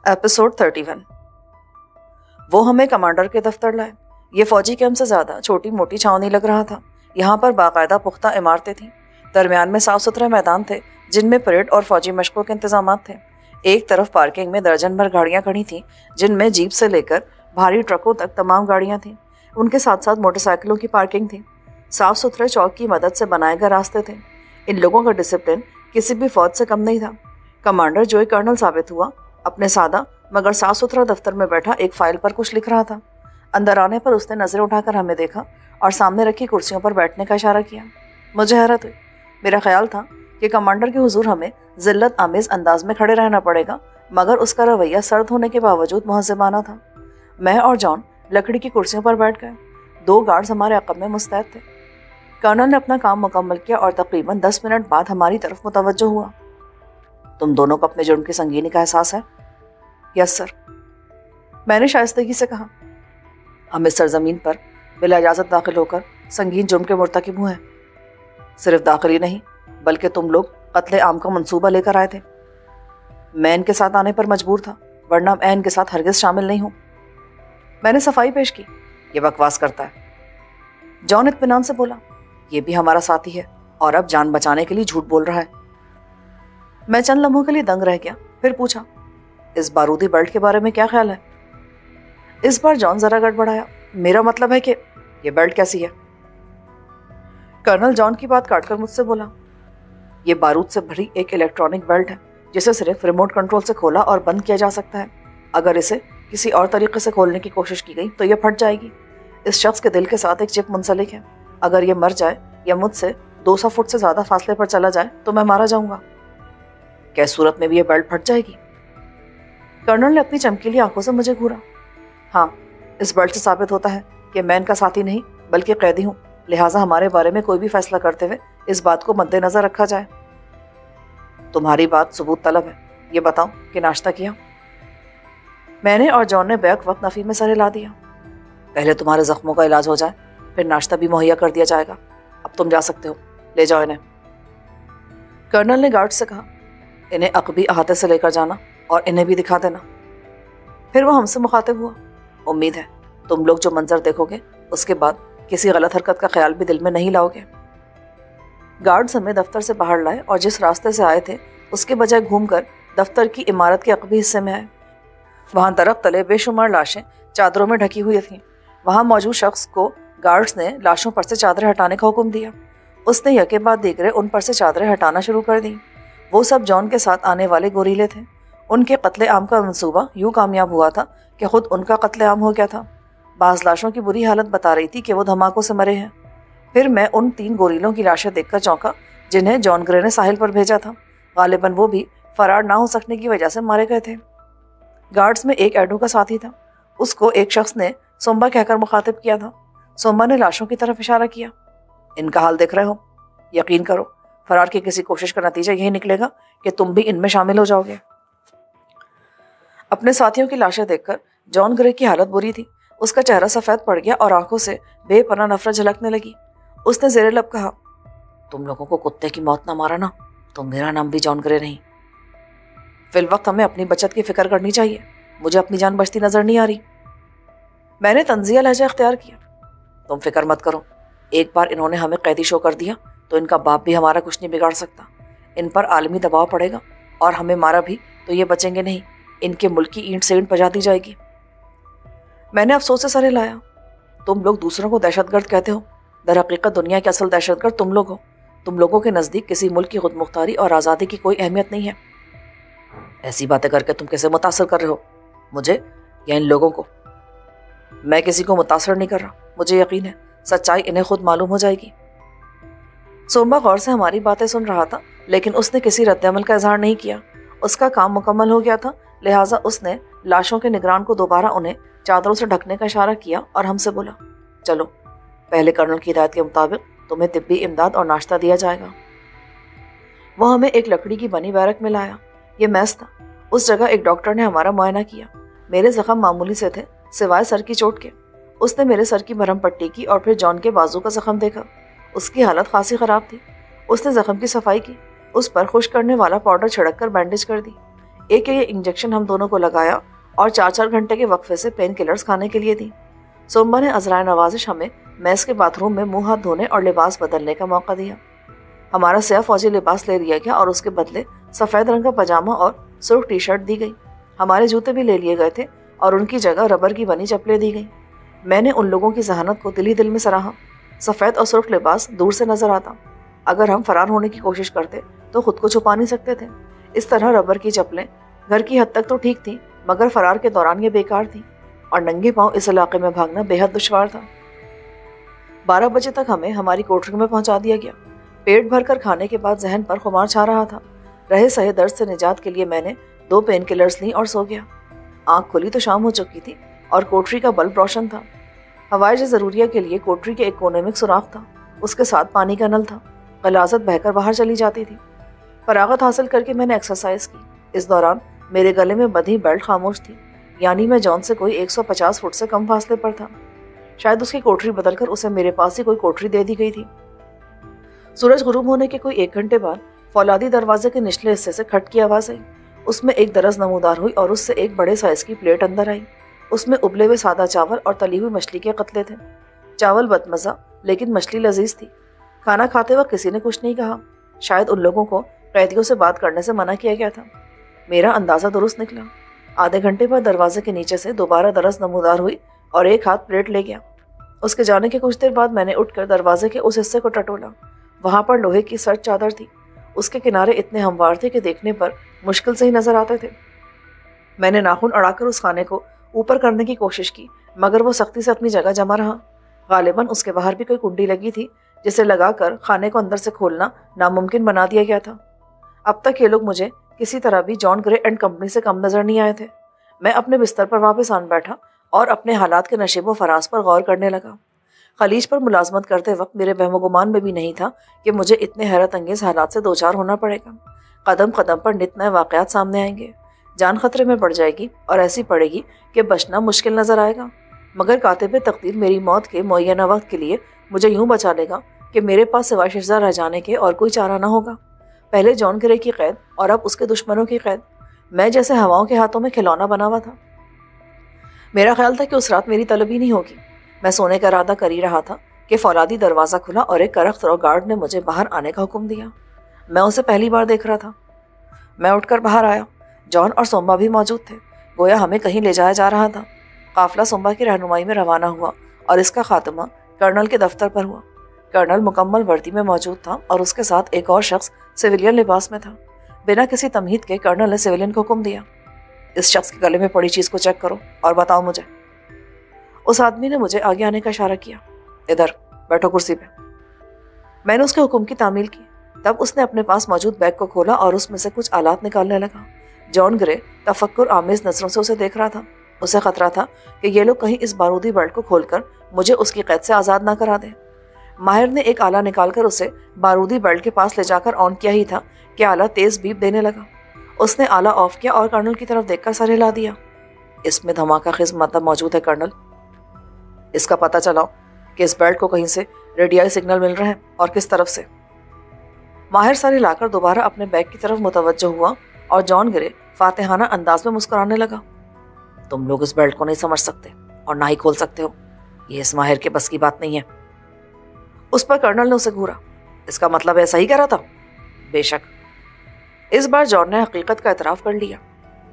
Episode 31। वो हमें commander के दफ्तर लाए। ये फौजी कैंप से ज़्यादा छोटी मोटी छावनी लग रहा था। यहाँ पर बाकायदा पुख्ता इमारतें थीं। दरमियान में साफ सुथरे मैदान थे जिनमें परेड और फौजी मशकों के इंतजाम थे। एक तरफ पार्किंग में दर्जन भर गाड़ियाँ खड़ी थीं जिनमें जीप से लेकर भारी ट्रकों तक तमाम गाड़ियाँ थीं। उनके साथ साथ मोटरसाइकिलों की पार्किंग थी। साफ सुथरे चौक की मदद से बनाए गए रास्ते थे। इन लोगों का डिसिप्लिन किसी भी फौज से कम नहीं था। कमांडर जो एक कर्नल साबित हुआ, अपने सादा मगर साफ सुथरा दफ्तर में बैठा एक फाइल पर कुछ लिख रहा था। अंदर आने पर उसने नजरें उठाकर हमें देखा और सामने रखी कुर्सियों पर बैठने का इशारा किया। मुझे हैरत हुई। मेरा ख्याल था कि कमांडर के हुजूर हमें जिल्लत आमेज अंदाज में खड़े रहना पड़ेगा, मगर उसका रवैया सर्द होने के बावजूद मुहज़्ज़बाना था। मैं और जॉन लकड़ी की कुर्सियों पर बैठ गए। 2 गार्ड्स हमारे अक़ब में मुस्तैद थे। कर्नल ने अपना काम मुकम्मल किया और तकरीबन 10 मिनट बाद हमारी तरफ मुतवज्जो हुआ। तुम दोनों को अपने जुर्म की संगीनी का एहसास है? यस सर, मैंने शाइस्तगी से कहा। हम इस सरजमीन पर बिला इजाज़त दाखिल होकर संगीन जुर्म के मुर्तकिब हुए हैं। सिर्फ दाखिल ही नहीं, बल्कि तुम लोग कत्ले आम का मंसूबा लेकर आए थे। मैं इनके साथ आने पर मजबूर था, वरना मैं इनके साथ हरगिज़ शामिल नहीं हूँ। मैंने सफाई पेश की। ये बकवास करता है। जॉन इत्मीनान से बोला, ये भी हमारा साथी है और अब जान बचाने के लिए झूठ बोल रहा है। मैं चंद लम्हों के लिए दंग रह गया, फिर पूछा, इस बारूदी बेल्ट के बारे में क्या ख्याल है? इस बार जॉन जरा गड़बड़ाया। मेरा मतलब है कि ये बेल्ट कैसी है? कर्नल जॉन की बात काटकर मुझसे बोला, ये बारूद से भरी एक इलेक्ट्रॉनिक बेल्ट है जिसे सिर्फ रिमोट कंट्रोल से खोला और बंद किया जा सकता है। अगर इसे किसी और तरीके से खोलने की कोशिश की गई तो यह फट जाएगी। इस शख्स के दिल के साथ एक चिप मुंसलिक है। अगर यह मर जाए या मुझसे 200 फुट से ज़्यादा फासले पर चला जाए तो मैं मारा जाऊंगा। क्या सूरत में भी यह बेल्ट फट जाएगी? कर्नल ने अपनी चमकीली आंखों से मुझे घूरा। हाँ, इस बेल्ट से साबित होता है कि मैं इनका साथी नहीं बल्कि कैदी हूँ, लिहाजा हमारे बारे में कोई भी फैसला करते हुए इस बात को मद्देनजर रखा जाए। तुम्हारी बात सबूत तलब है। ये बताओ कि नाश्ता किया? मैंने और जॉन ने बैक वक्त नफ़ी में सर हिला दिया। पहले तुम्हारे जख्मों का इलाज हो जाए, फिर नाश्ता भी मुहैया कर दिया जाएगा। अब तुम जा सकते हो, ले जाओ इन्हें। कर्नल ने गार्ड से कहा, इन्हें अकबी अहाते से लेकर जाना और इन्हें भी दिखा देना। फिर वो हमसे मुखातिब हुआ, उम्मीद है तुम लोग जो मंजर देखोगे उसके बाद किसी गलत हरकत का ख्याल भी दिल में नहीं लाओगे। गार्ड्स हमें दफ्तर से बाहर लाए और जिस रास्ते से आए थे उसके बजाय घूमकर दफ्तर की इमारत के अकबी हिस्से में आए। वहाँ दरख्त तले बेशुमार लाशें चादरों में ढकी हुई थीं। वहाँ मौजूद शख्स को गार्ड्स ने लाशों पर से चादरें हटाने का हुक्म दिया। उसने यके बाद दीगरे उन पर से चादरें हटाना शुरू कर दी। वो सब जॉन के साथ आने वाले गोरीले थे। उनके कत्ले आम का मंसूबा यूँ कामयाब हुआ था कि खुद उनका कत्ले आम हो गया था। बाज़ लाशों की बुरी हालत बता रही थी कि वो धमाकों से मरे हैं। फिर मैं उन 3 गोरीलों की लाशें देखकर चौंका जिन्हें जॉन ग्रे ने साहिल पर भेजा था। गालिबन वो भी फरार ना हो सकने की वजह से मारे गए थे। गार्ड्स में एक एडो का साथी था। उसको एक शख्स ने सोम्बा कहकर मुखातिब किया था। सोम्बा ने लाशों की तरफ इशारा किया। इनका हाल देख रहे हो? यकीन करो, फरार की किसी कोशिश का नतीजा यही निकलेगा कि तुम भी इनमें शामिल हो जाओगे। अपने साथियों की लाशें देखकर जॉन ग्रे की हालत बुरी थी। उसका चेहरा सफ़ेद पड़ गया और आंखों से बेपनाह नफरत झलकने लगी। उसने ज़ेरे लब कहा, तुम लोगों को कुत्ते की मौत ना मारा ना तो मेरा नाम भी जॉन ग्रे नहीं। फिल वक्त हमें अपनी बचत की फिक्र करनी चाहिए। मुझे अपनी जान बचती नजर नहीं आ रही। मैंने तंजिया लहजा अख्तियार किया। तुम फिक्र मत करो, एक बार इन्होंने हमें कैदी शो कर दिया तो इनका बाप भी हमारा कुछ नहीं बिगाड़ सकता। इन पर आलमी दबाव पड़ेगा और हमें मारा भी तो ये बचेंगे नहीं। इनके मुल्क की ईंट से ईंट बजा दी जाएगी। मैंने अफसोस से सर हिलाया। तुम लोग दूसरों को दहशतगर्द कहते हो, दर हकीकत दुनिया के असल दहशतगर्द तुम लोग हो। तुम लोगों के नज़दीक किसी मुल्क की खुद मुख्तारी और आज़ादी की कोई अहमियत नहीं है। ऐसी बातें करके तुम कैसे मुतासर कर रहे हो, मुझे या इन लोगों को? मैं किसी को मुतासर नहीं कर रहा। मुझे यकीन है सच्चाई इन्हें खुद मालूम हो जाएगी। सोम्बा गौर से हमारी बातें सुन रहा था, लेकिन उसने किसी रद्द-ए-अमल का इजहार नहीं किया। उसका काम मुकम्मल हो गया था, लिहाजा उसने लाशों के निगरान को दोबारा उन्हें चादरों से ढकने का इशारा किया और हमसे बोला, चलो पहले कर्नल की हिदायत के मुताबिक तुम्हें तिब्बी इमदाद और नाश्ता दिया जाएगा। वो हमें एक लकड़ी की बनी बैरक में लाया। ये मैस था। उस जगह एक डॉक्टर ने हमारा मुआयना किया। मेरे जख्म मामूली से थे सिवाय सर की चोट के। उसने मेरे सर की मरहम पट्टी की और फिर जॉन के बाजू का जख्म देखा। उसकी हालत खासी ख़राब थी। उसने जख्म की सफाई की, उस पर खुश करने वाला पाउडर छिड़क कर बैंडेज कर दी। एक इंजेक्शन हम दोनों को लगाया और 4-4 घंटे के वक्फे से पेन किलर्स खाने के लिए दी। सोम्बा ने अजराए नवाजिश हमें मैस के बाथरूम में मुंह हाथ धोने और लिबास बदलने का मौका दिया। हमारा स्याह फौजी लिबास ले लिया गया और उसके बदले सफ़ेद रंग का पजामा और सुर्ख टी शर्ट दी गई। हमारे जूते भी ले लिए गए थे और उनकी जगह रबर की बनी चप्पलें दी गई। मैंने उन लोगों की जहानत को दिल ही दिल में सराहा। सफ़ेद और सुर्ख लिबास दूर से नजर आता। अगर हम फरार होने की कोशिश करते तो खुद को छुपा नहीं सकते थे। इस तरह रबर की चप्पलें घर की हद तक तो ठीक थी, मगर फरार के दौरान ये बेकार थी और नंगे पांव इस इलाके में भागना बेहद दुश्वार था। 12 बजे तक हमें हमारी कोठरी में पहुंचा दिया गया। पेट भरकर खाने के बाद जहन पर खुमार छा रहा था। रहे सहे दर्द से निजात के लिए मैंने 2 पेन किलर्स ली और सो गया। आंख खुली तो शाम हो चुकी थी और कोठरी का बल्ब रोशन था। हवाइज ज़रूरिया के लिए कोठरी के एक कोने में सुराख था, उसके साथ पानी का नल था। गलाजत बहकर बाहर चली जाती थी। फरागत हासिल करके मैंने एक्सरसाइज की। इस दौरान मेरे गले में बंधी बेल्ट खामोश थी, यानी मैं जॉन से कोई 150 फुट से कम फासले पर था। शायद उसकी कोठरी बदलकर उसे मेरे पास ही कोई कोठरी दे दी गई थी। सूरज गुरूब होने के कोई 1 घंटे बाद फौलादी दरवाजे के निचले हिस्से से खट की आवाज़ आई। उसमें एक दरज नमूदार हुई और उससे एक बड़े साइज की प्लेट अंदर आई। उसमें उबले हुए सादा चावल और तली हुई मछली के कतले थे। चावल बदमज़ा लेकिन मछली लजीज थी। खाना खाते वक्त किसी ने कुछ नहीं कहा। शायद उन लोगों को कैदियों से बात करने से मना किया गया था। मेरा अंदाज़ा दुरुस्त निकला। आधे घंटे बाद दरवाजे के नीचे से दोबारा दरज नमूदार हुई और एक हाथ प्लेट ले गया। उसके जाने के कुछ देर बाद मैंने उठकर दरवाजे के उस हिस्से को टटोला। वहाँ पर लोहे की सर्द चादर थी। उसके किनारे इतने हमवार थे कि देखने पर मुश्किल से ही नजर आते थे। मैंने नाखून अड़ाकर उस खाने को ऊपर करने की कोशिश की, मगर वो सख्ती से अपनी जगह जमा रहा। गालिबन उसके बाहर भी कोई कुंडी लगी थी, जिसे लगाकर खाने को अंदर से खोलना नामुमकिन बना दिया गया था। अब तक ये लोग मुझे किसी तरह भी जॉन ग्रे एंड कंपनी से कम नजर नहीं आए थे। मैं अपने बिस्तर पर वापस आन बैठा और अपने हालात के नशीब व फराज पर गौर करने लगा। खलीज पर मुलाजमत करते वक्त मेरे वहमो-गुमान में भी नहीं था कि मुझे इतने हैरत अंगेज हालात से दो चार होना पड़ेगा। कदम कदम पर नित नए वाक़यात सामने आएंगे। जान खतरे में पड़ जाएगी और ऐसी पड़ेगी कि बचना मुश्किल नजर आएगा। मगर कातिब तकदीर मेरी मौत के मुअय्यना वक्त के लिए मुझे यूं बचा लेगा कि मेरे पास सिवाय शिजा रह जाने के और कोई चारा न होगा। पहले जॉन ग्रे की कैद और अब उसके दुश्मनों की कैद। मैं जैसे हवाओं के हाथों में खिलौना बना हुआ था। मेरा ख्याल था कि उस रात मेरी तलबी नहीं होगी। मैं सोने का इरादा कर ही रहा था कि फौलादी दरवाज़ा खुला और एक करख्त और गार्ड ने मुझे बाहर आने का हुक्म दिया। मैं उसे पहली बार देख रहा था। मैं उठकर बाहर आया। जॉन और सोम्बा भी मौजूद थे। गोया हमें कहीं ले जाया जा रहा था। काफिला सोम्बा की रहनुमाई में रवाना हुआ और इसका खात्मा कर्नल के दफ्तर पर हुआ। कर्नल मुकम्मल वर्दी में मौजूद था और उसके साथ एक और शख्स सिविलियन लिबास में था। बिना किसी तमहीद के कर्नल ने सिविलियन को हुक्म दिया, इस शख्स के गले में पड़ी चीज़ को चेक करो और बताओ मुझे। उस आदमी ने मुझे आगे आने का इशारा किया। इधर बैठो कुर्सी पे। मैंने उसके हुक्म की तामील की। तब उसने अपने पास मौजूद बैग को खोला और उसमें से कुछ आलात निकालने लगा। जॉन ग्रे तफक्कुर आमेज नजरों से उसे देख रहा था। उसे खतरा था कि ये लोग कहीं इस बारूदी बेल्ट को खोलकर मुझे उसकी कैद से आज़ाद ना करा दें। माहिर ने एक आला निकालकर उसे बारूदी बेल्ट के पास ले जाकर ऑन किया ही था कि आला तेज बीप देने लगा। उसने आला ऑफ किया और कर्नल की तरफ देखकर सर हिला दिया। इसमें धमाका खिज़ मतलब मौजूद है कर्नल। इसका पता चलाओ कि इस बेल्ट को कहीं से रेडियाई सिग्नल मिल रहे हैं और किस तरफ से। माहिर सर हिलाकर दोबारा अपने बैग की तरफ मुतवज्जो हुआ और जॉन ग्रे फातिहाना अंदाज में मुस्कुराने लगा। तुम लोग इस बेल्ट को नहीं समझ सकते और ना ही खोल सकते हो। ये इस माहिर के बस की बात नहीं है। उस पर कर्नल ने उसे घूरा। इसका मतलब ऐसा ही कह रहा था? बेशक। इस बार जॉन ने हकीकत का एतराफ़ कर लिया।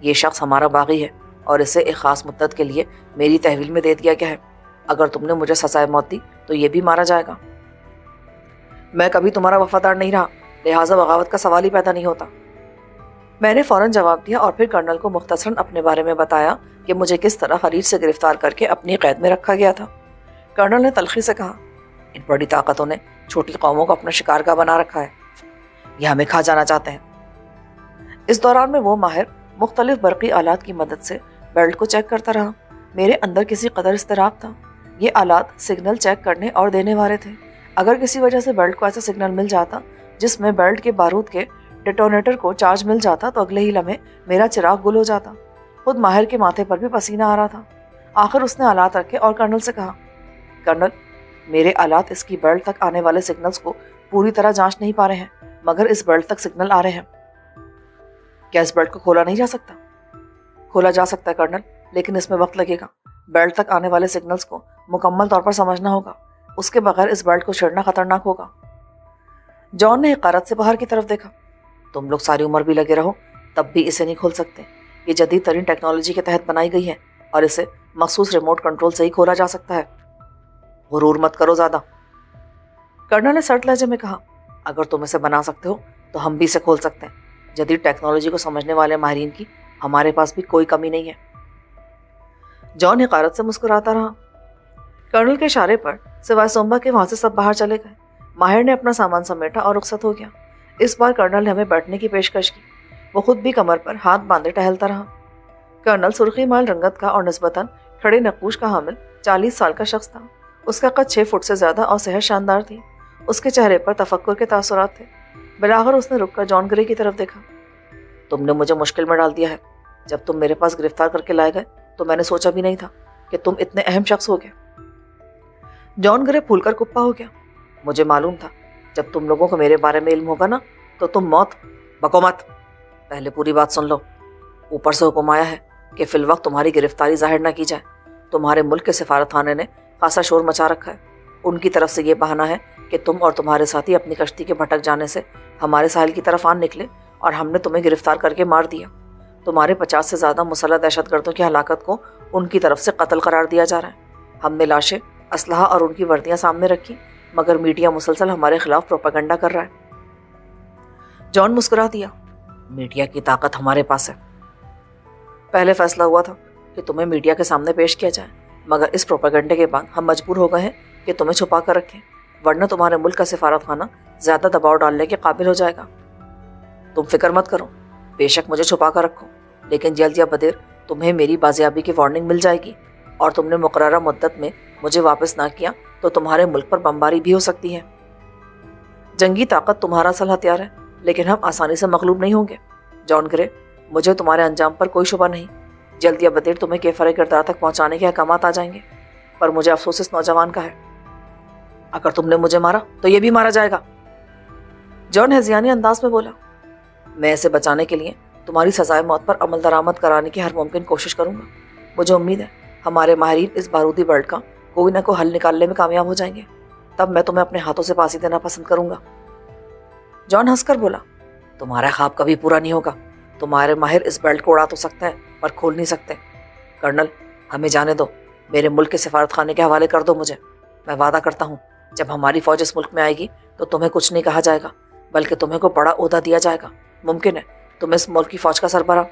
ये शख्स हमारा बागी है और इसे एक ख़ास मुद्दत के लिए मेरी तहवील में दे दिया गया है। अगर तुमने मुझे सजाए मौत दी तो ये भी मारा जाएगा। मैं कभी तुम्हारा वफादार नहीं रहा, लिहाजा बगावत का सवाल ही पैदा नहीं होता। मैंने फ़ौरन जवाब दिया और फिर कर्नल को मुख्तसरन अपने बारे में बताया कि मुझे किस तरह खलीज से गिरफ्तार करके अपनी कैद में रखा गया था। कर्नल ने तलखी से कहा, इन बड़ी ताकतों ने छोटी कौमों को अपना शिकार का बना रखा है। ये हमें खा जाना चाहते हैं। इस दौरान में वो माहिर मुख्तलिफ बरक़ी आलात की मदद से बेल्ट को चेक करता रहा। मेरे अंदर किसी कदर इस्तराब था। ये आलात सिग्नल चेक करने और देने वाले थे। अगर किसी वजह से बेल्ट को ऐसा सिग्नल मिल जाता जिसमें बेल्ट के बारूद के डेटोनेटर को चार्ज मिल जाता तो अगले ही लम्हे मेरा चिराग गुल हो जाता। खुद माहिर के माथे पर भी पसीना आ रहा था। आखिर उसने आलात रखे और कर्नल से कहा, कर्नल, मेरे आलात इसकी बेल्ट तक आने वाले सिग्नल्स को पूरी तरह जांच नहीं पा रहे हैं, मगर इस बेल्ट तक सिग्नल आ रहे हैं। کیا اس بیلٹ کو کھولا نہیں جا سکتا؟ کھولا جا سکتا ہے کرنل، لیکن اس میں وقت لگے گا۔ بیلٹ تک آنے والے سگنلز کو مکمل طور پر سمجھنا ہوگا، اس کے بغیر اس بیلٹ کو چھیڑنا خطرناک ہوگا۔ جان نے حقارت سے باہر کی طرف دیکھا۔ تم لوگ ساری عمر بھی لگے رہو تب بھی اسے نہیں کھول سکتے۔ یہ جدید ترین ٹیکنالوجی کے تحت بنائی گئی ہے اور اسے مخصوص ریموٹ کنٹرول سے ہی کھولا جا سکتا ہے۔ غرور مت کرو زیادہ، کرنل نے سرد لہجے میں کہا۔ اگر تم اسے بنا سکتے ہو تو ہم بھی اسے کھول سکتے ہیں۔ جدید ٹیکنالوجی کو سمجھنے والے ماہرین کی ہمارے پاس بھی کوئی کمی نہیں ہے۔ جان حقارت سے مسکراتا رہا۔ کرنل کے اشارے پر سوائے سومبا کے وہاں سے سب باہر چلے گئے۔ ماہر نے اپنا سامان سمیٹا اور رخصت ہو گیا۔ اس بار کرنل نے ہمیں بیٹھنے کی پیشکش کی۔ وہ خود بھی کمر پر ہاتھ باندھے ٹہلتا رہا۔ کرنل سرخی مال رنگت کا اور نسبتاً کھڑے نقوش کا حامل 40 سال کا شخص تھا۔ اس کا قد 6 فٹ سے زیادہ اور صحت شاندار تھی۔ اس کے چہرے پر تفکر کے تاثرات تھے۔ بلاخر اس نے رک کر جان گرے کی طرف دیکھا۔ تم نے مجھے مشکل میں ڈال دیا ہے۔ جب تم میرے پاس گرفتار کر کے لائے گئے تو میں نے سوچا بھی نہیں تھا کہ تم اتنے اہم شخص ہو گے۔ جان گرے پھول کر کپا ہو گیا۔ مجھے معلوم تھا جب تم لوگوں کو میرے بارے میں علم ہوگا نا تو تم موت بکو مت، پہلے پوری بات سن لو۔ اوپر سے حکم آیا ہے کہ فی الوقت تمہاری گرفتاری ظاہر نہ کی جائے۔ تمہارے ملک کے سفارت خانے نے خاصا شور مچا رکھا ہے۔ ان کی طرف سے یہ بہانہ ہے کہ تم اور تمہارے ساتھی اپنی کشتی کے بھٹک جانے سے ہمارے ساحل کی طرف آن نکلے اور ہم نے تمہیں گرفتار کر کے مار دیا۔ تمہارے 50 سے زیادہ مسلح دہشت گردوں کی ہلاکت کو ان کی طرف سے قتل قرار دیا جا رہا ہے۔ ہم نے لاشیں، اسلحہ اور ان کی وردیاں سامنے رکھی، مگر میڈیا مسلسل ہمارے خلاف پروپیگنڈا کر رہا ہے۔ جان مسکرا دیا۔ میڈیا کی طاقت ہمارے پاس ہے۔ پہلے فیصلہ ہوا تھا کہ تمہیں میڈیا کے سامنے پیش کیا جائے، مگر اس پروپیگنڈے کے بعد ہم مجبور ہو گئے ہیں کہ تمہیں چھپا کر رکھیں، ورنہ تمہارے ملک کا سفارت خانہ زیادہ دباؤ ڈالنے کے قابل ہو جائے گا۔ تم فکر مت کرو، بے شک مجھے چھپا کر رکھو، لیکن جلد یا بدیر تمہیں میری بازیابی کی وارننگ مل جائے گی، اور تم نے مقررہ مدت میں مجھے واپس نہ کیا تو تمہارے ملک پر بمباری بھی ہو سکتی ہے۔ جنگی طاقت تمہارا اصل ہتھیار ہے، لیکن ہم آسانی سے مغلوب نہیں ہوں گے۔ جان گرے، مجھے تمہارے انجام پر کوئی شبہ نہیں۔ جلد یا بدیر تمہیں کیفر کردار تک پہنچانے کے احکامات آ جائیں گے، پر مجھے افسوس اس نوجوان کا ہے۔ اگر تم نے مجھے مارا تو یہ بھی مارا جائے گا، جان ہذیانی انداز میں بولا۔ میں اسے بچانے کے لیے تمہاری سزائے موت پر عمل درآمد کرانے کی ہر ممکن کوشش کروں گا۔ مجھے امید ہے ہمارے ماہرین اس بارودی بیلٹ کا کوئی نہ کوئی حل نکالنے میں کامیاب ہو جائیں گے، تب میں تمہیں اپنے ہاتھوں سے پھانسی دینا پسند کروں گا۔ جان ہنس کر بولا، تمہارا خواب کبھی پورا نہیں ہوگا۔ تمہارے ماہر اس بیلٹ کو اڑا تو سکتے ہیں پر کھول نہیں سکتے۔ کرنل، ہمیں جانے دو، میرے ملک کے سفارت خانے کے حوالے کر دو مجھے۔ میں وعدہ کرتا ہوں جب ہماری فوج اس ملک میں آئے گی تو تمہیں کچھ نہیں کہا جائے گا، بلکہ تمہیں کو بڑا عہدہ دیا جائے گا۔ ممکن ہے تم اس ملک کی فوج کا سربراہ۔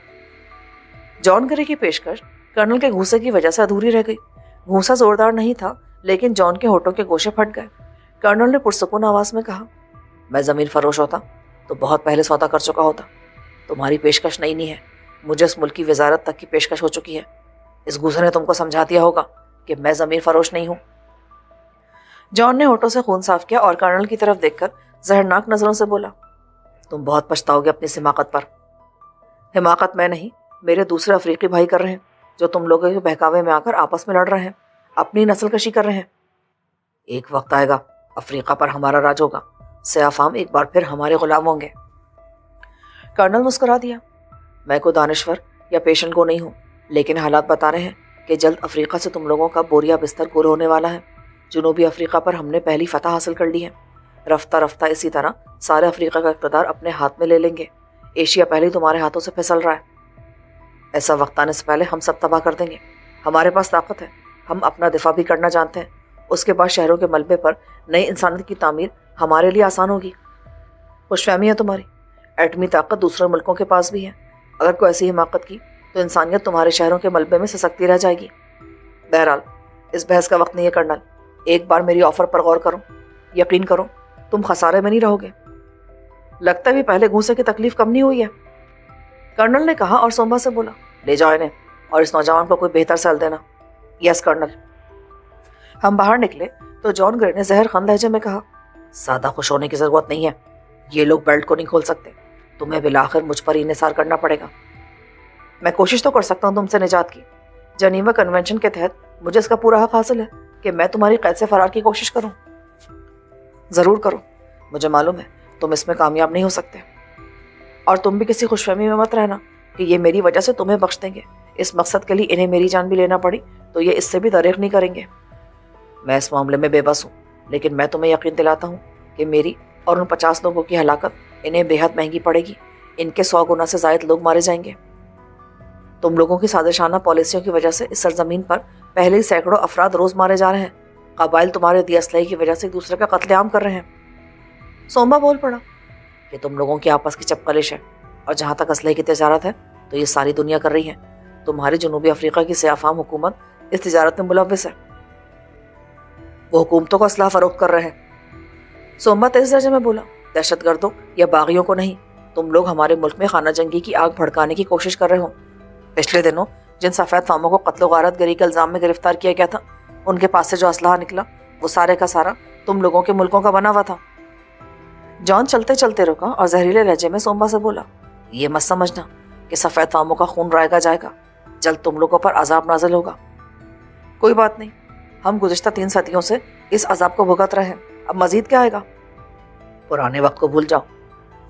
جان گرے کی پیشکش کرنل کے گھوسے کی وجہ سے ادھوری رہ گئی۔ گھوسا زوردار نہیں تھا، لیکن جان کے ہونٹوں کے گوشے پھٹ گئے۔ کرنل نے پرسکون آواز میں کہا، میں زمین فروش ہوتا تو بہت پہلے سودا کر چکا ہوتا۔ تمہاری پیشکش نئی نہیں ہے، مجھے اس ملک کی وزارت تک کی پیشکش ہو چکی ہے۔ اس گھوسے نے تم کو سمجھا دیا ہوگا کہ میں زمین فروش نہیں ہوں۔ جان نے ہونٹوں سے خون صاف کیا اور کرنل کی طرف دیکھ کر زہرناک نظروں سے بولا، تم بہت پچھتاؤ گے اپنی اس حماقت پر۔ حماقت میں نہیں، میرے دوسرے افریقی بھائی کر رہے ہیں، جو تم لوگوں کے بہکاوے میں آ کر آپس میں لڑ رہے ہیں، اپنی نسل کشی کر رہے ہیں۔ ایک وقت آئے گا افریقہ پر ہمارا راج ہوگا، سیاہ فام ایک بار پھر ہمارے غلام ہوں گے۔ کرنل مسکرا دیا، میں کوئی دانشور یا پیشن گو نہیں ہوں، لیکن حالات بتا رہے ہیں کہ جلد افریقہ سے تم لوگوں کا بوریا بستر گول ہونے والا ہے۔ جنوبی افریقہ پر ہم نے پہلی فتح حاصل کر لی ہے، رفتہ رفتہ اسی طرح سارے افریقہ کا اقتدار اپنے ہاتھ میں لے لیں گے۔ ایشیا پہلے تمہارے ہاتھوں سے پھسل رہا ہے، ایسا وقت آنے سے پہلے ہم سب تباہ کر دیں گے۔ ہمارے پاس طاقت ہے، ہم اپنا دفاع بھی کرنا جانتے ہیں۔ اس کے بعد شہروں کے ملبے پر نئی انسانیت کی تعمیر ہمارے لیے آسان ہوگی۔ خوش فہمی ہے تمہاری، ایٹمی طاقت دوسرے ملکوں کے پاس بھی ہے۔ اگر کوئی ایسی حماقت کی تو انسانیت تمہارے شہروں کے ملبے میں سسکتی رہ جائے گی۔ بہرحال اس بحث کا وقت نہیں ہے کرنل، ایک بار میری آفر پر غور کرو، یقین کرو تم خسارے میں نہیں رہو گے۔ لگتا بھی پہلے گھوسے کی تکلیف کم نہیں ہوئی ہے، کرنل نے کہا اور سومبا سے بولا، لے جاؤ انہیں اور اس نوجوان کو کوئی بہتر سیل دینا۔ یس کرنل۔ ہم باہر نکلے تو جان گرے نے زہر خند لہجے میں کہا، زیادہ خوش ہونے کی ضرورت نہیں ہے، یہ لوگ بیلٹ کو نہیں کھول سکتے، تمہیں بالآخر مجھ پر انحصار کرنا پڑے گا۔ میں کوشش تو کر سکتا ہوں تم سے نجات کی، جنیوا کنونشن کے تحت مجھے اس کا پورا حق حاصل ہے کہ میں تمہاری قید سے فرار کی کوشش کروں۔ ضرور کرو، مجھے معلوم ہے تم اس میں کامیاب نہیں ہو سکتے۔ اور تم بھی کسی خوش فہمی میں مت رہنا کہ یہ میری وجہ سے تمہیں بخش دیں گے. اس مقصد کے لیے انہیں میری جان بھی لینا پڑی تو یہ اس سے بھی دریغ نہیں کریں گے. میں اس معاملے میں بے بس ہوں، لیکن میں تمہیں یقین دلاتا ہوں کہ میری اور ان 50 لوگوں کی ہلاکت انہیں بے حد مہنگی پڑے گی. ان کے 100 گنا سے زائد لوگ مارے جائیں گے. تم لوگوں کی سازشانہ پالیسیوں کی وجہ سے اس سرزمین پر پہلے ہی سینکڑوں افراد روز مارے جا رہے ہیں. قبائل تمہارے دی اسلحے کی وجہ سے ایک دوسرے کا قتل عام کر رہے ہیں. سومبا بول پڑا. یہ تم لوگوں کی آپس کی چپکلش ہے، اور جہاں تک اسلحے کی تجارت ہے تو یہ ساری دنیا کر رہی ہے. تمہاری جنوبی افریقہ کی سیاہ فام حکومت اس تجارت میں ملوث ہے. وہ حکومتوں کو اسلحہ فروخت کر رہے ہیں. سومبا تیز لہجے میں بولا. دہشت گردوں یا باغیوں کو نہیں، تم لوگ ہمارے ملک میں خانہ جنگی کی آگ بھڑکانے کی کوشش کر رہے ہو. پچھلے دنوں جن سفید فاموں کو قتل و غارت گری کے الزام میں گرفتار کیا گیا تھا، ان کے پاس سے جو اسلحہ نکلا وہ سارے کا سارا تم لوگوں کے ملکوں کا بنا ہوا تھا. جان چلتے چلتے رکا اور زہریلے لہجے میں سومبا سے بولا. یہ مت سمجھنا کہ سفید فاموں کا خون رائے جائے گا. جلد تم لوگوں پر عذاب نازل ہوگا. کوئی بات نہیں، ہم گزشتہ 3 صدیوں سے اس عذاب کو بھگت رہے ہیں. اب مزید کیا آئے گا؟ پرانے وقت کو بھول جاؤ.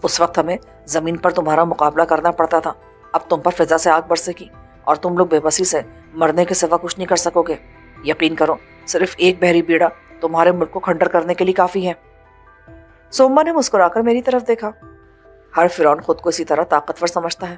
اس وقت ہمیں زمین پر تمہارا مقابلہ کرنا پڑتا تھا. اب تم پر فضا سے آگ برسے گی اور تم لوگ بے بسی سے مرنے کے سوا کچھ نہیں کر سکو گے. یقین کرو، صرف ایک بحری بیڑا تمہارے ملک کو کھنڈر کرنے کے لیے کافی ہے. سومبا نے مسکرا کر میری طرف دیکھا. ہر فرعون خود کو اسی طرح طاقتور سمجھتا ہے.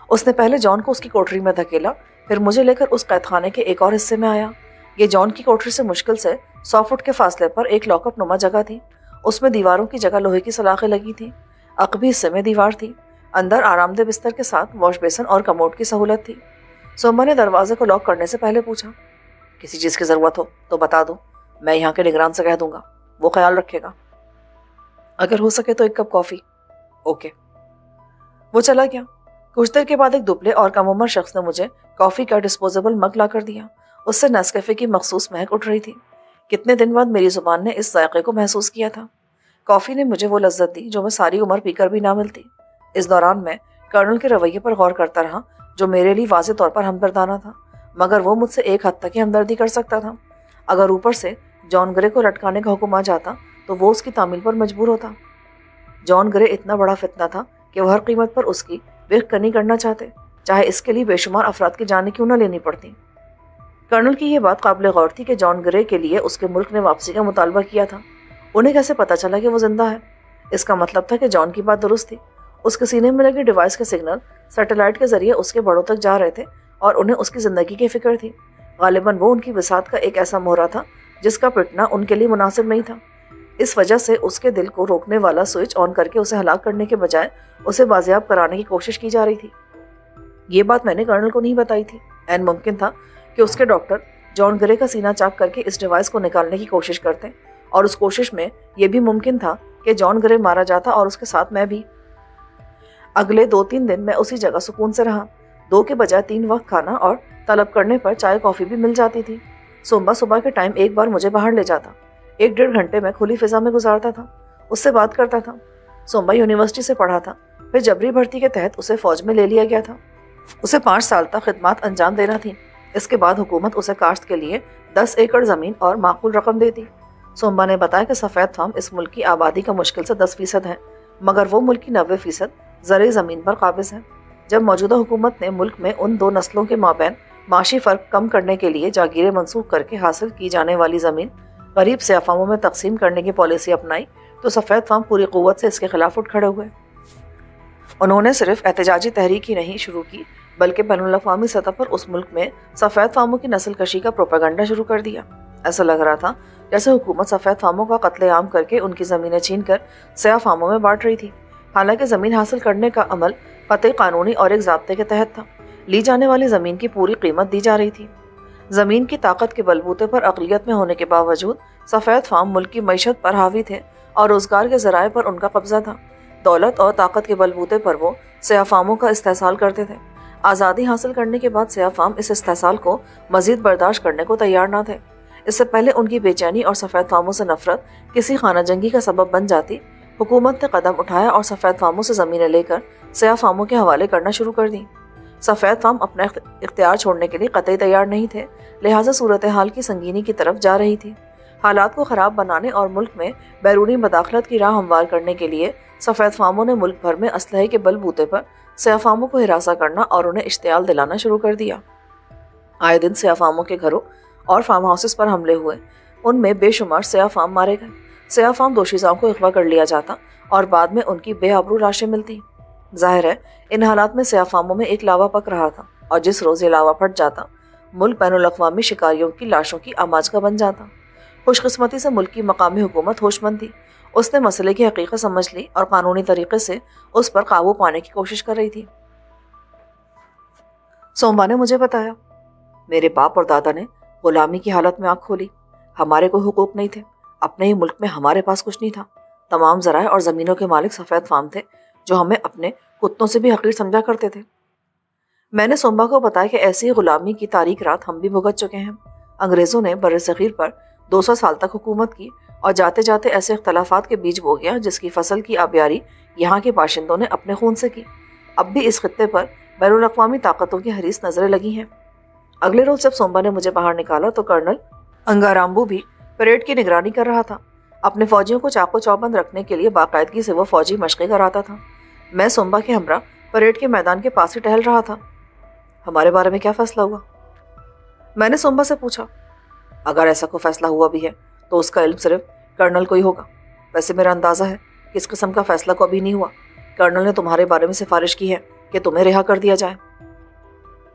اس نے پہلے جان کو اس کی کوٹری میں دھکیلا، پھر مجھے لے کر اس قید خانے کے ایک اور حصے میں آیا. یہ جان کی کوٹری سے مشکل سے 100 فٹ کے فاصلے پر ایک لاک اپ نما جگہ تھی. اس میں دیواروں کی جگہ لوہے کی سلاخیں لگی تھی. عقبی حصے میں دیوار تھی. اندر آرام دہ بستر کے ساتھ واش بیسن اور کموڈ کی سہولت تھی. سومبا نے دروازے کو لاک کرنے سے پہلے پوچھا. کسی چیز کی ضرورت ہو تو بتا دو، میں یہاں کے نگران سے کہہ دوں گا، وہ خیال رکھے گا. اگر ہو سکے تو 1 کپ کافی. اوکے. وہ چلا گیا. کچھ دیر کے بعد ایک دبلے اور کم عمر شخص نے مجھے کافی کا ڈسپوزیبل مگ لا کر دیا. اس سے نیسکیفے کی مخصوص مہک اٹھ رہی تھی. کتنے دن بعد میری زبان نے اس ذائقے کو محسوس کیا تھا. کافی نے مجھے وہ لذت دی جو میں ساری عمر پی کر بھی نہ ملتی. اس دوران میں کرنل کے رویے پر غور کرتا رہا جو میرے لیے واضح طور پر ہمدردانہ تھا، مگر وہ مجھ سے ایک حد تک ہی ہمدردی کر سکتا تھا. اگر اوپر سے جان گرے کو لٹکانے کا حکم آ جاتا تو وہ اس کی تعمیل پر مجبور ہوتا. جان گرے اتنا بڑا فتنہ تھا کہ وہ ہر قیمت پر اس کی بے کنی کرنا چاہتے، چاہے اس کے لیے بے شمار افراد کی جانیں کیوں نہ لینی پڑتی. کرنل کی یہ بات قابل غور تھی کہ جان گرے کے لیے اس کے ملک نے واپسی کا مطالبہ کیا تھا. انہیں کیسے پتا چلا کہ وہ زندہ ہے؟ اس کا مطلب تھا کہ جان کی بات درست تھی. اس کے سینے میں لگے ڈیوائس کے سگنل سیٹلائٹ کے ذریعے اس کے بڑوں تک جا رہے تھے اور انہیں اس کی زندگی کی فکر تھی. غالباً وہ ان کی وسعت کا ایک ایسا مہرہ تھا جس کا پٹنا ان کے لیے مناسب نہیں تھا. اس وجہ سے اس کے دل کو روکنے والا سوئچ آن کر کے اسے ہلاک کرنے کے بجائے اسے بازیاب کرانے کی کوشش کی جا رہی تھی. یہ بات میں نے کرنل کو نہیں بتائی تھی. عین ممکن تھا کہ اس کے ڈاکٹر جان گرے کا سینہ چاک کر کے اس ڈیوائس کو نکالنے کی کوشش کرتے، اور اس کوشش میں یہ بھی ممکن تھا کہ جان گرے مارا جاتا اور اس کے ساتھ میں بھی. اگلے 2-3 دن میں اسی جگہ سکون سے رہا. 2 کے بجائے 3 وقت کھانا اور طلب کرنے پر چائے کافی بھی مل جاتی تھی. سومبا صبح کے ٹائم ایک بار مجھے باہر لے جاتا. 1-1.5 گھنٹے میں کھلی فضا میں گزارتا تھا. اس سے بات کرتا تھا. سومبا یونیورسٹی سے پڑھا تھا، پھر جبری بھرتی کے تحت اسے فوج میں لے لیا گیا تھا. اسے 5 سال تک خدمات انجام دینا تھی. اس کے بعد حکومت اسے کاشت کے لیے 10 ایکڑ زمین اور معقول رقم دیتی. سومبا نے بتایا کہ سفید فام اس ملک کی آبادی کا مشکل سے 10% ہے، مگر وہ ملک کی 90% زرعی زمین پر قابض ہے. جب موجودہ حکومت نے ملک میں ان 2 نسلوں کے مابین معاشی فرق کم کرنے کے لیے جاگیریں منسوخ کر کے حاصل کی جانے والی زمین غریب سیاہ فاموں میں تقسیم کرنے کی پالیسی اپنائی تو سفید فام پوری قوت سے اس کے خلاف اٹھ کھڑے ہوئے. انہوں نے صرف احتجاجی تحریک ہی نہیں شروع کی بلکہ بین الاقوامی سطح پر اس ملک میں سفید فاموں کی نسل کشی کا پروپیگنڈا شروع کر دیا. ایسا لگ رہا تھا جیسے حکومت سفید فاموں کا قتل عام کر کے ان کی زمینیں چھین کر سیاہ فاموں میں بانٹ رہی تھی. حالانکہ زمین حاصل کرنے کا عمل قطعی قانونی اور ایک ضابطے کے تحت تھا. لی جانے والی زمین کی پوری قیمت دی جا رہی تھی. زمین کی طاقت کے بلبوتے پر اقلیت میں ہونے کے باوجود سفید فام ملک کی معیشت پر حاوی تھے اور روزگار کے ذرائع پر ان کا قبضہ تھا. دولت اور طاقت کے بلبوتے پر وہ سیاہ فاموں کا استحصال کرتے تھے. آزادی حاصل کرنے کے بعد سیاہ فام اس استحصال کو مزید برداشت کرنے کو تیار نہ تھے. اس سے پہلے ان کی بے چینی اور سفید فاموں سے نفرت کسی خانہ جنگی کا سبب بن جاتی، حکومت نے قدم اٹھایا اور سفید فاموں سے زمینیں لے کر سیاہ فاموں کے حوالے کرنا شروع کر دی. سفید فام اپنا اختیار چھوڑنے کے لیے قطعی تیار نہیں تھے، لہٰذا صورتحال کی سنگینی کی طرف جا رہی تھی. حالات کو خراب بنانے اور ملک میں بیرونی مداخلت کی راہ ہموار کرنے کے لیے सफ़ेद फामों ने मुल्क भर में असलहे के बलबूते पर सयाफामों को हिरासा करना और उन्हें इश्तियाल दिलाना शुरू कर दिया। आए दिन सयाफामों के घरों और फार्म हाउसेस पर हमले हुए, उनमें बेशुमार सयाफाम मारे गए। सयाफाम दोशीज़ाओं को अगवा कर लिया जाता और बाद में उनकी बेआबरू लाशें मिलती। जाहिर है इन हालात में सयाफामों में एक लावा पक रहा था और जिस रोज़ ये लावा फट जाता मुल्क बैनुल-अक़वामी शिकारियों की लाशों की आमाजगा बन जाता। खुशकिस्मती से मुल्क की मकामी हुकूमत होशमंद थी। उसने मसले की हकीकत समझ ली और कानूनी तरीके से उस पर काबू पाने की कोशिश कर रही थी। सोम्बा ने मुझे बताया, मेरे बाप और दादा ने गुलामी की हालत में आँख खोली। हमारे कोई हुकूक नहीं थे, अपने ही मुल्क में हमारे पास कुछ नहीं था। तमाम ज़राए और ज़मीनों के मालिक सफ़ेद फाम थे जो हमें अपने कुत्तों से भी हक़ीर समझा करते थे। मैंने सोम्बा को बताया कि ऐसी गुलामी की तारीक रात हम भी भुगत चुके हैं। अंग्रेज़ों ने बर्र-ए-सग़ीर पर 200 साल तक हुकूमत की और जाते जाते ऐसे इख्तलाफात के बीज बो गया जिसकी फसल की आबियारी यहाँ के बाशिंदों ने अपने खून से की। अब भी इस खित्ते पर बैनुल-अक़वामी ताकतों की हरीस नज़रें लगी हैं। अगले रोज़ जब सोम्बा ने मुझे बाहर निकाला तो कर्नल अंगाराम्बू भी परेड की निगरानी कर रहा था। अपने फ़ौजियों को चाको चौबंद रखने के लिए बाकायदगी से वो फ़ौजी मशक़ें कराता था। मैं सोम्बा के हमरा परेड के मैदान के पास ही टहल रहा था। हमारे बारे में क्या फ़ैसला हुआ? मैंने सोम्बा से पूछा। अगर ऐसा कोई फ़ैसला हुआ भी है तो उसका इल्म सिर्फ कर्नल को ही होगा। वैसे मेरा अंदाज़ा है कि इस किस्म का फ़ैसला को अभी नहीं हुआ। कर्नल ने तुम्हारे बारे में सिफारिश की है कि तुम्हें रिहा कर दिया जाए।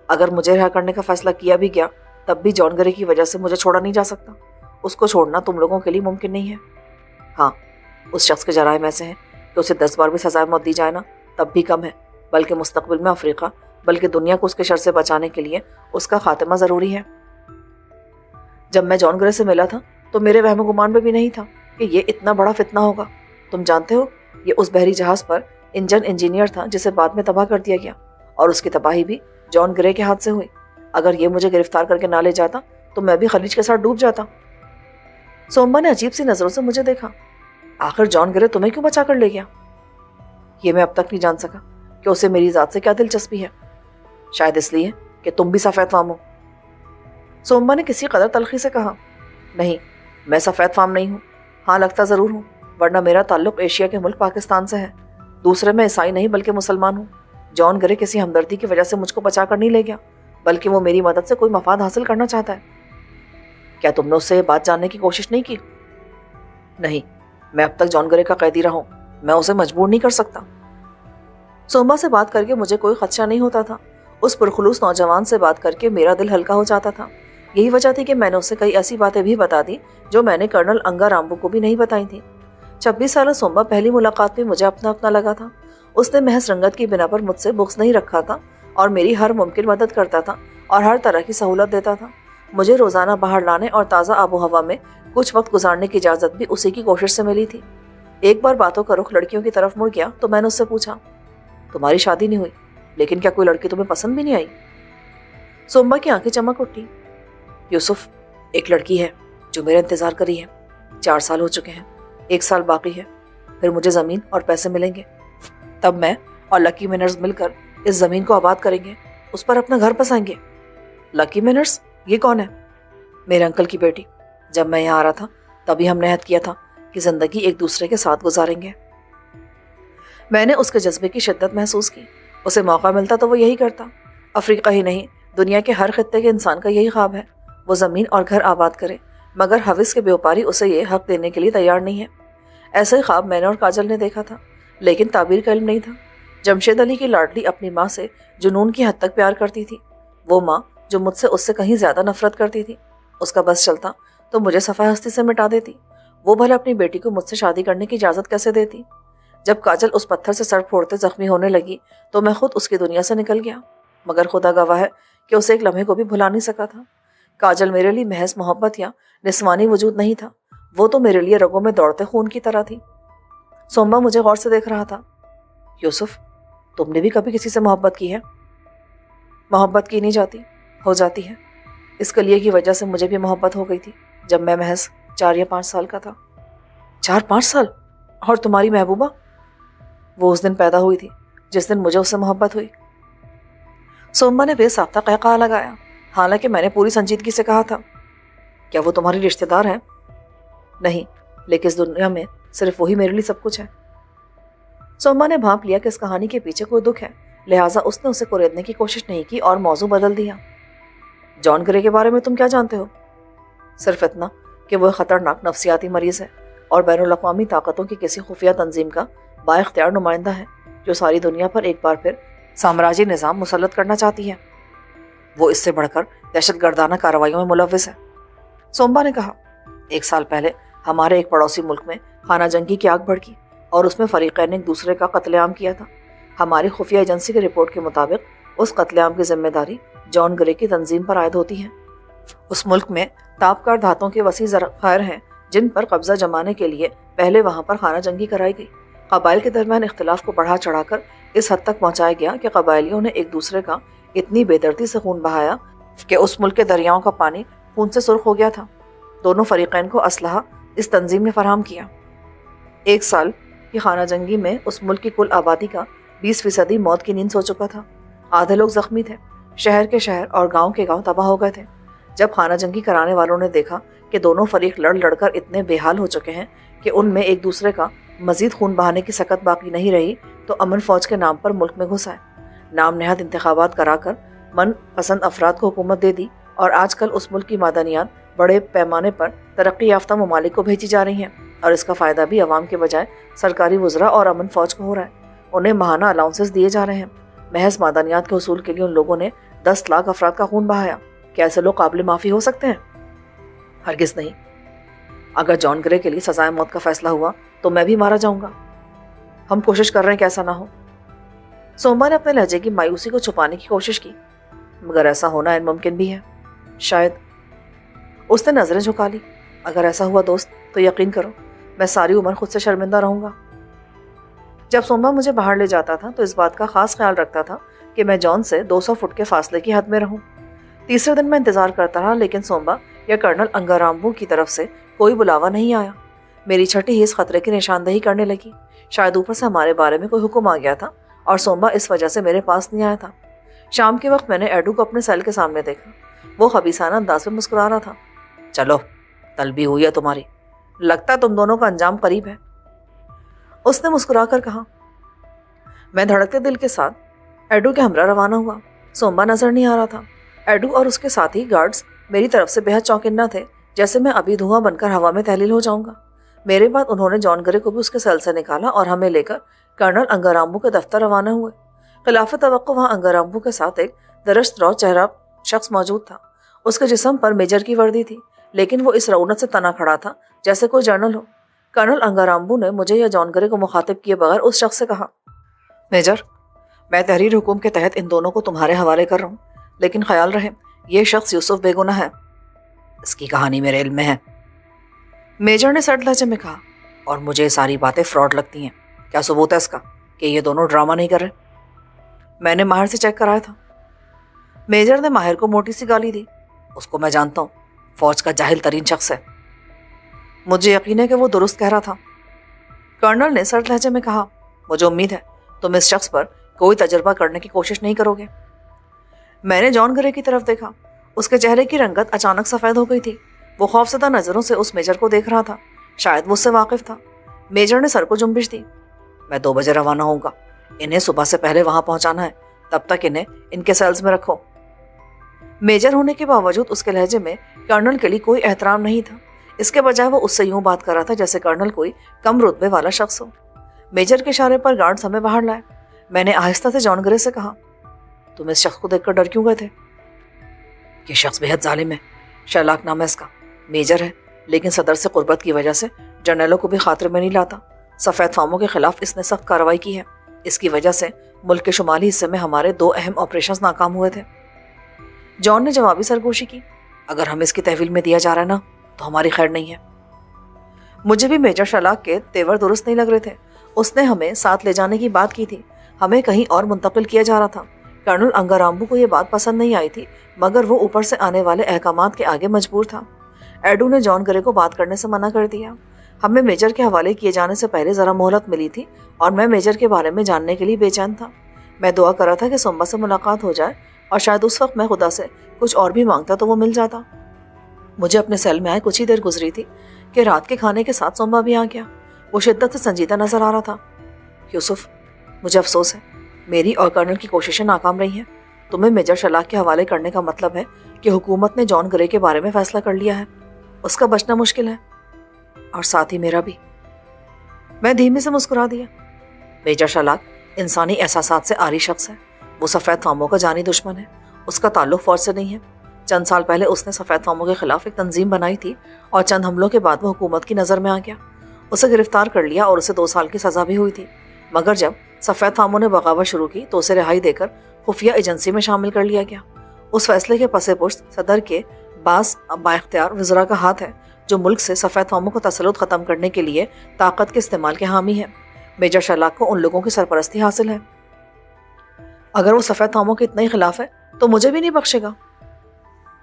अगर मुझे रिहा करने का फ़ैसला किया भी गया तब भी जॉन ग्रे की वजह से मुझे छोड़ा नहीं जा सकता। उसको छोड़ना तुम लोगों के लिए मुमकिन नहीं है। हाँ, उस शख्स के जराइम ऐसे हैं कि उसे 10 बार भी सज़ाए मौत दी जाए ना तब भी कम है, बल्कि मुस्तक़बिल में अफ्रीका बल्कि दुनिया को उसके शर से बचाने के लिए उसका खात्मा ज़रूरी है। जब मैं जॉन ग्रे से मिला था तो मेरे वहम गुमान में भी नहीं था कि ये इतना बड़ा फितना होगा। तुम जानते हो ये उस बहरी जहाज़ पर इंजन इंजीनियर था जिसे बाद में तबाह कर दिया गया और उसकी तबाही भी जॉन ग्रे के हाथ से हुई। अगर ये मुझे गिरफ्तार करके ना ले जाता तो मैं भी खलीज के साथ डूब जाता। सोम्बा ने अजीब सी नज़रों से मुझे देखा। आखिर जॉन ग्रे तुम्हें क्यों बचा कर ले गया? ये मैं अब तक नहीं जान सका कि उसे मेरी ज़ात से क्या दिलचस्पी है। शायद इसलिए कि तुम भी सफ़ेद फाम हो। सोम्बा ने किसी कदर तलखी से कहा, नहीं, मैं सफ़ेद फाम नहीं हूँ। हाँ, लगता ज़रूर हूँ, वरना मेरा ताल्लुक़ एशिया के मुल्क पाकिस्तान से है। दूसरे मैं ईसाई नहीं बल्कि मुसलमान हूँ। जॉन ग्रे किसी हमदर्दी की वजह से मुझको बचा कर नहीं ले गया, बल्कि वो मेरी मदद से कोई मफाद हासिल करना चाहता है। क्या तुमने उससे ये बात जानने की कोशिश नहीं की? नहीं, मैं अब तक जॉन ग्रे का कैदी रहा हूँ, मैं उसे मजबूर नहीं कर सकता। सोम्बा से बात करके मुझे कोई खदशा नहीं होता था। उस पुरखुलूस नौजवान से बात करके मेरा दिल हल्का हो जाता था। यही वजह थी कि मैंने उसे कई ऐसी बातें भी बता दी जो मैंने कर्नल अंगाराम्बू को भी नहीं बताई थी। 26 साल सोम्बा पहली मुलाकात में मुझे अपना अपना लगा था। उसने महज रंगत की बिना पर मुझसे बुग़्ज़ नहीं रखा था और मेरी हर मुमकिन मदद करता था और हर तरह की सहूलत देता था। मुझे रोज़ाना बाहर लाने और ताज़ा आबो हवा में कुछ वक्त गुजारने की इजाज़त भी उसी की कोशिश से मिली थी। एक बार बातों का रुख लड़कियों की तरफ मुड़ गया तो मैंने उससे पूछा, तुम्हारी शादी नहीं हुई, लेकिन क्या कोई लड़की तुम्हें पसंद भी नहीं आई? सोम्बा की आंखें चमक उठी। यूसुफ, एक लड़की है जो मेरा इंतज़ार करी है। 4 साल हो चुके हैं, 1 साल बाकी है, फिर मुझे ज़मीन और पैसे मिलेंगे। तब मैं और लकी मैनर्स मिलकर इस ज़मीन को आबाद करेंगे, उस पर अपना घर बसाएंगे। Lucky manners? ये कौन है? मेरे अंकल की बेटी। जब मैं यहाँ आ रहा था तभी हमने अहद किया था कि ज़िंदगी एक दूसरे के साथ गुजारेंगे। मैंने उसके जज्बे की शिद्दत महसूस की। उसे मौका मिलता तो वो यही करता। अफ्रीका ही नहीं, दुनिया के हर खित्ते के इंसान का यही ख्वाब है, वो ज़मीन और घर आबाद करे, मगर हविस के व्यापारी उसे ये हक देने के लिए तैयार नहीं है। ऐसा ही ख्वाब मैंने और काजल ने देखा था, लेकिन ताबीर का इल्म नहीं था। जमशेद अली की लाडली अपनी माँ से जुनून की हद तक प्यार करती थी, वो माँ जो मुझसे उससे कहीं ज़्यादा नफरत करती थी। उसका बस चलता तो मुझे सफ़ा हस्ती से मिटा देती। वो भला अपनी बेटी को मुझसे शादी करने की इजाज़त कैसे देती? जब काजल उस पत्थर से सर फोड़ते ज़ख्मी होने लगी तो मैं खुद उसकी दुनिया से निकल गया, मगर खुदा गवाह है कि उसे एक लम्हे को भी भुला नहीं सका था। काजल मेरे लिए महज मोहब्बत या निस्वानी वजूद नहीं था, वो तो मेरे लिए रगों में दौड़ते खून की तरह थी। सोम्बा मुझे गौर से देख रहा था। यूसुफ, तुमने भी कभी किसी से मोहब्बत की है? मोहब्बत की नहीं जाती, हो जाती है। इस कलिये की वजह से मुझे भी मोहब्बत हो गई थी जब मैं महज 4 या 5 साल का था। 4-5 साल? और तुम्हारी महबूबा? वो उस दिन पैदा हुई थी जिस दिन मुझे उससे मोहब्बत हुई। सोम्बा ने बेसाख्ता कहका लगाया, हालांकि मैंने पूरी संजीदगी से कहा था, क्या वो तुम्हारी रिश्तेदार हैं? नहीं, लेकिन इस दुनिया में सिर्फ वही मेरे लिए सब कुछ है। सोमा ने भांप लिया कि इस कहानी के पीछे कोई दुख है, लिहाजा उसने उसे कुरेदने की कोशिश नहीं की और मौजू बदल दिया। जॉन ग्रे के बारे में तुम क्या जानते हो? सिर्फ इतना कि वो खतरनाक नफ्सियाती मरीज है और बैनुल अक़वामी ताकतों की किसी खुफिया तंजीम का बाइख्तियार नुमाइंदा है जो सारी दुनिया पर एक बार फिर साम्राज्य निज़ाम मुसल्लत करना चाहती है। वो इससे बढ़कर दहशतगर्दाना कार्रवाइयों में मुलव्विस है। सोम्बा ने कहा, 1 साल पहले हमारे एक पड़ोसी मुल्क में खाना जंगी की आग भड़की और उसमें फरीक़ैन ने एक दूसरे का कत्लेआम किया था। हमारी खुफिया एजेंसी की रिपोर्ट के मुताबिक उस कत्लेआम की जिम्मेदारी जॉन ग्रे की तंजीम पर आयद होती है। उस मुल्क में ताबकार धातों के वसी ज़ख़ायर हैं जिन पर कब्जा जमाने के लिए पहले वहाँ पर खाना जंगी कराई गई। कबाइल के दरमियान इख्तिलाफ को बढ़ा चढ़ाकर इस हद तक पहुँचाया गया कि कबाइलियों ने एक दूसरे का इतनी बेदर्दी से खून बहाया कि उस मुल्क के दरियाओं का पानी खून से सुर्ख हो गया था। दोनों फरीक़ैन को असलहा इस तंजीम ने फराहम किया। 1 साल की खाना जंगी में उस मुल्क की कुल आबादी का 20% मौत की नींद सो चुका था। आधे लोग जख्मी थे। शहर के शहर और गांव के गांव तबाह हो गए थे। जब खाना जंगी कराने वालों ने देखा कि दोनों फरीक लड़ लड़कर इतने बेहाल हो चुके हैं कि उनमें एक दूसरे का मजीद खून बहाने की सकत बाकी नहीं रही, तो अमन फौज के नाम पर मुल्क में घुस आए। नाम नहाद इंतखाबात कराकर मन पसंद अफराद को हुकूमत दे दी और आजकल उस मुल्क की मादनियात बड़े पैमाने पर तरक्की याफ्ता ममालिक को भेजी जा रही हैं और इसका फ़ायदा भी अवाम के बजाय सरकारी वज़रा और अमन फ़ौज को हो रहा है। उन्हें माहाना अलाउंसेस दिए जा रहे हैं। महज मादनियात के उसूल के लिए उन लोगों ने 10 लाख अफराद का खून बहाया। क्या ऐसे लोग काबिल माफ़ी हो सकते हैं? हरगिज़ नहीं। अगर जॉन ग्रे के लिए सजाए मौत का फैसला हुआ तो मैं भी मारा जाऊंगा। हम कोशिश कर रहे हैं कि ऐसा ना हो। सोम्बा ने अपने लहजे की मायूसी को छुपाने की कोशिश की, मगर ऐसा होना मुमकिन भी है। शायद। उसने नजरें झुका ली। अगर ऐसा हुआ दोस्त तो यकीन करो मैं सारी उम्र खुद से शर्मिंदा रहूंगा। जब सोम्बा मुझे बाहर ले जाता था तो इस बात का खास ख्याल रखता था कि मैं जॉन से 200 फुट के फासले की हद में रहूं। तीसरे दिन मैं इंतजार करता रहा, लेकिन सोम्बा या कर्नल अंगाराम्बू की तरफ से कोई बुलावा नहीं आया। मेरी छठी ही इस खतरे की निशानदेही करने लगी। शायद ऊपर से हमारे बारे में कोई हुक्म आ गया था और सोम्बा इस वजह से मेरे पास नहीं आया था। शाम के वक्त मैंने एडू को अपने सेल के सामने देखा। वो खबीसाना अंदाज में मुस्कुरा रहा था। चलो, तलबी हुई है तुम्हारी, लगता तुम दोनों का अंजाम करीब है, उसने मुस्कुरा कर कहा। मैं धड़कते दिल के साथ एडू के हमरा रवाना हुआ। सोम्बा नजर नहीं आ रहा था। एडू और उसके साथी गार्ड्स मेरी तरफ से बेहद चौकिन्ना थे, जैसे मैं अभी धुआं बनकर हवा में तहलील हो जाऊंगा। मेरे बाद उन्होंने जॉन ग्रे को भी उसके सेल से निकाला और हमें लेकर कर्नल अंगाराम्बू के दफ्तर रवाना हुए। खिलाफ तवक्को वहाँ अंगाराम्बू के साथ एक दरश्त रौ चेहरा शख्स मौजूद था। उसके जिस्म पर मेजर की वर्दी थी, लेकिन वो इस रौनक से तना खड़ा था जैसे कोई जनरल हो। कर्नल अंगाराम्बू ने मुझे या जॉन ग्रे को मुखातिब किए बगैर उस शख्स से कहा, मेजर, मैं तहरीर हुकूम के तहत इन दोनों को तुम्हारे हवाले कर रहा हूँ, लेकिन ख्याल रहे ये शख्स यूसुफ बेगुनाह है। इसकी कहानी मेरे इल्म में है, मेजर ने सर्द लहजे में कहा, और मुझे सारी बातें फ्रॉड लगती हैं। क्या सबूत है इसका कि ये दोनों ड्रामा नहीं कर रहे? मैंने माहिर से चेक कराया था। मेजर ने माहिर को मोटी सी गाली दी। उसको मैं जानता हूँ, फौज का जाहिल तरीन शख्स है। मुझे यकीन है कि वो दुरुस्त कह रहा था। कर्नल ने सर्द लहजे में कहा, मुझे उम्मीद है तुम इस शख्स पर कोई तजर्बा करने की कोशिश नहीं करोगे। मैंने जॉन ग्रे की तरफ देखा। उसके चेहरे की रंगत अचानक सफ़ेद हो गई थी। वो खौफजदा नज़रों से उस मेजर को देख रहा था। शायद वो उससे वाकिफ था। मेजर ने सर को जुम्बिश दी। मैं 2 बजे रवाना होऊंगा। इन्हें सुबह से पहले वहां पहुंचाना है। तब तक इन्हें इनके सेल्स में रखो। मेजर होने के बावजूद उसके लहजे में कर्नल के लिए कोई एहतराम नहीं था। इसके बजाय वो उससे यूं बात कर रहा था जैसे कर्नल कोई कम रुतबे वाला शख्स हो। मेजर के इशारे पर गार्ड्स हमें बाहर लाए। मैंने आहिस्ता से जॉन ग्रे से कहा, तुम इस शख्स को देखकर डर क्यों गए थे? ये शख्स बेहद जालिम है। शर्लाक नाम है इसका। मेजर है, लेकिन सदर से कुर्बत की वजह से जनरलों को भी खातिर में नहीं लाता। सफ़ेद फामों के खिलाफ इसने सख्त कार्रवाई की है। इसकी वजह से मुल्क के शुमाली हिस्से में हमारे 2 अहम ऑपरेशंस नाकाम हुए थे। जॉन ने जवाबी सरगोशी की, अगर हमें इसकी तहवील में दिया जा रहा है ना, तो हमारी खैर नहीं है। मुझे भी मेजर शर्लाक के तेवर दुरुस्त नहीं लग रहे थे। उसने हमें साथ ले जाने की बात की थी। हमें कहीं और मुंतकिल किया जा रहा था। कर्नल अंगाराम्बू को यह बात पसंद नहीं आई थी, मगर वो ऊपर से आने वाले अहकामात के आगे मजबूर था। एडू ने जॉन ग्रे को बात करने से मना कर दिया। हमें मेजर के हवाले किए जाने से पहले ज़रा मोहलत मिली थी और मैं मेजर के बारे में जानने के लिए बेचैन था। मैं दुआ कर रहा था कि सोम्बा से मुलाकात हो जाए और शायद उस वक्त मैं खुदा से कुछ और भी मांगता तो वो मिल जाता। मुझे अपने सेल में आए कुछ ही देर गुजरी थी कि रात के खाने के साथ सोम्बा भी आ गया। वो शिद्दत से संजीदा नजर आ रहा था। یوسف مجھے افسوس ہے، میری اور کرنل کی کوششیں ناکام رہی ہیں۔ تمہیں میجر شلاق کے حوالے کرنے کا مطلب ہے کہ حکومت نے جان گرے کے بارے میں فیصلہ کر لیا ہے، اس کا بچنا مشکل ہے، اور ساتھ ہی میرا بھی۔ میں دھیمی سے مسکرا دیا۔ میجر شلاق انسانی احساسات سے عاری شخص ہے، وہ سفید فاموں کا جانی دشمن ہے، اس کا تعلق فوج سے نہیں ہے۔ چند سال پہلے اس نے سفید فاموں کے خلاف ایک تنظیم بنائی تھی اور چند حملوں کے بعد وہ حکومت کی نظر میں آ گیا، اسے گرفتار کر لیا اور اسے 2 سال کی سزا بھی ہوئی تھی، مگر جب سفید فاموں نے بغاوت شروع کی تو اسے رہائی دے کر خفیہ ایجنسی میں شامل کر لیا گیا۔ اس فیصلے کے پس پشت صدر کے بعض بااختیار وزراء کا ہاتھ ہے جو ملک سے سفید فاموں کو تسلط ختم کرنے کے لیے طاقت کے استعمال کے حامی ہے۔ میجر شلاق کو ان لوگوں کی سرپرستی حاصل ہے۔ اگر وہ سفید فاموں کے اتنے ہی خلاف ہے تو مجھے بھی نہیں بخشے گا۔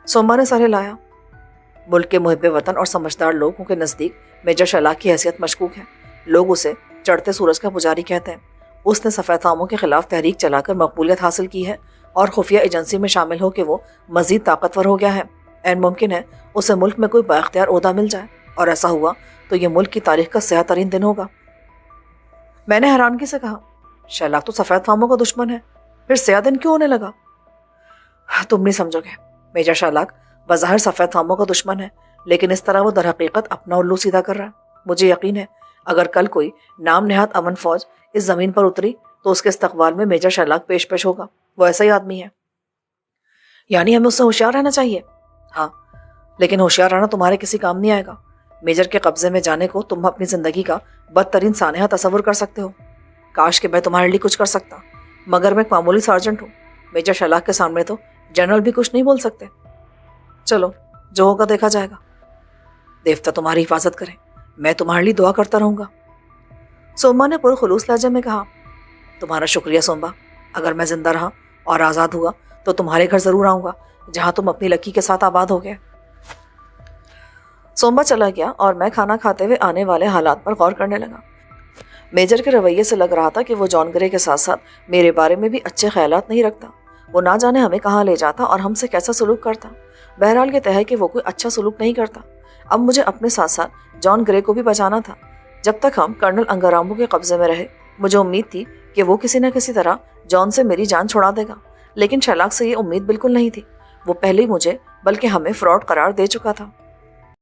سوما نے سر ہلایا۔ ملک کے محب وطن اور سمجھدار لوگوں کے نزدیک میجر شلاق کی حیثیت مشکوک ہے، لوگ اسے چڑھتے سورج کا پجاری کہتے ہیں۔ اس نے سفید فاموں کے خلاف تحریک چلا کر مقبولیت حاصل کی ہے اور خفیہ ایجنسی میں شامل ہو کے وہ مزید طاقتور ہو گیا ہے۔ عین ممکن ہے اسے ملک میں کوئی بااختیار عہدہ مل جائے، اور ایسا ہوا تو یہ ملک کی تاریخ کا سیاہ ترین دن ہوگا۔ میں نے حیرانگی سے کہا، شلاق تو سفید فاموں کا دشمن ہے، پھر سیاہ دن کیوں ہونے لگا؟ تم نہیں سمجھو گے، میجر شلاق بظاہر سفید فاموں کا دشمن ہے، لیکن اس طرح وہ در حقیقت اپنا الو سیدھا کر رہا ہے۔ مجھے یقین ہے اگر کل کوئی نام نہاد امن فوج اس زمین پر اتری تو اس کے استقبال میں میجر شلاق پیش ہوگا۔ وہ ایسا ہی آدمی ہے۔ یعنی ہمیں اس سے ہوشیار رہنا چاہیے؟ ہاں، لیکن ہوشیار رہنا تمہارے کسی کام نہیں آئے گا۔ میجر کے قبضے میں جانے کو تم اپنی زندگی کا بدترین سانحہ تصور کر سکتے ہو۔ کاش کہ میں تمہارے لیے کچھ کر سکتا، مگر میں ایک معمولی سارجنٹ ہوں۔ میجر شلاق کے سامنے تو جنرل بھی کچھ نہیں بول سکتے۔ چلو، جو ہوگا دیکھا جائے گا۔ دیوتا تمہاری حفاظت کرے، میں تمہارے لیے دعا کرتا رہوں گا۔ سوما نے پرخلوص لہجے میں کہا، تمہارا شکریہ سوما، اگر میں زندہ رہا اور آزاد ہوا تو تمہارے گھر ضرور آؤں گا جہاں تم اپنی لکی کے ساتھ آباد ہو گئے۔ سوما چلا گیا اور میں کھانا کھاتے ہوئے آنے والے حالات پر غور کرنے لگا۔ میجر کے رویے سے لگ رہا تھا کہ وہ جان گرے کے ساتھ ساتھ میرے بارے میں بھی اچھے خیالات نہیں رکھتا۔ وہ نہ جانے ہمیں کہاں لے جاتا اور ہم سے کیسا سلوک کرتا۔ بہرحال یہ طے ہے کہ وہ کوئی اچھا سلوک نہیں کرتا۔ اب مجھے اپنے ساتھ ساتھ جان گرے کو بھی بچانا تھا۔ جب تک ہم کرنل انگارامبو کے قبضے میں رہے مجھے امید تھی کہ وہ کسی نہ کسی طرح جان سے میری جان چھڑا دے گا، لیکن شلاق سے یہ امید بالکل نہیں تھی۔ وہ پہلے ہی مجھے بلکہ ہمیں فراڈ قرار دے چکا تھا۔